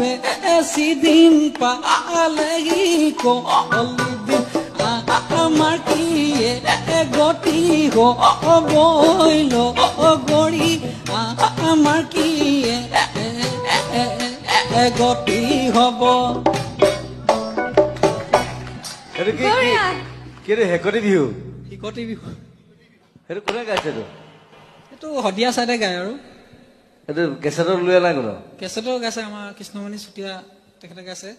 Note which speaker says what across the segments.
Speaker 1: বেশি দিন পালেহি কলি দিন আমার কি গতি হইল গড়ি আমার কি গতি হব
Speaker 2: হেকতি বিহু
Speaker 1: শিকতি বিহু
Speaker 2: সেইটো কোনে গাইছে
Speaker 1: এইটো শদিয়া চাইডে গায় আৰু
Speaker 2: সেইটো কেছেটত লৈ নাই কোনো
Speaker 1: কেছেটৰ গাইছে আমাৰ কৃষ্ণমণি চুতীয়া তেখেতে গাইছে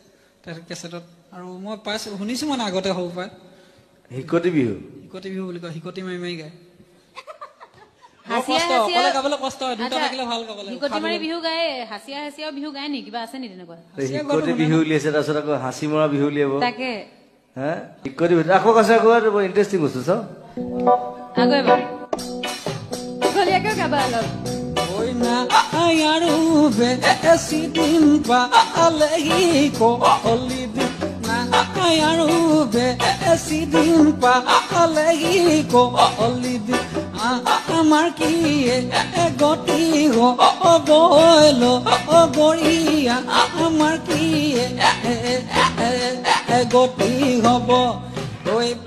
Speaker 1: কেছেটত আৰু মই পাইছো শুনিছো মানে আগতে সৰু পাই
Speaker 2: শিকতি বিহু
Speaker 1: বুলি কয় শিকতি মাৰি মাৰি গায়
Speaker 2: শিকতি বিহু উলিয়াইছে তাৰপিছত আকৌ হাঁচি মৰা বিহু উলিয়াব শিকতি বিহু আকৌ কৈছে আকৌ ইণ্টাৰেষ্টিং বস্তু চাওঁ
Speaker 1: আৰু বেছি দিন পালেহি কলি দিন আৰু বেছি দিন পালেহি কলি দিন আমাৰ কি গতি গল গৰিয়া আমাৰ কি গতি হব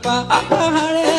Speaker 1: পাহাৰে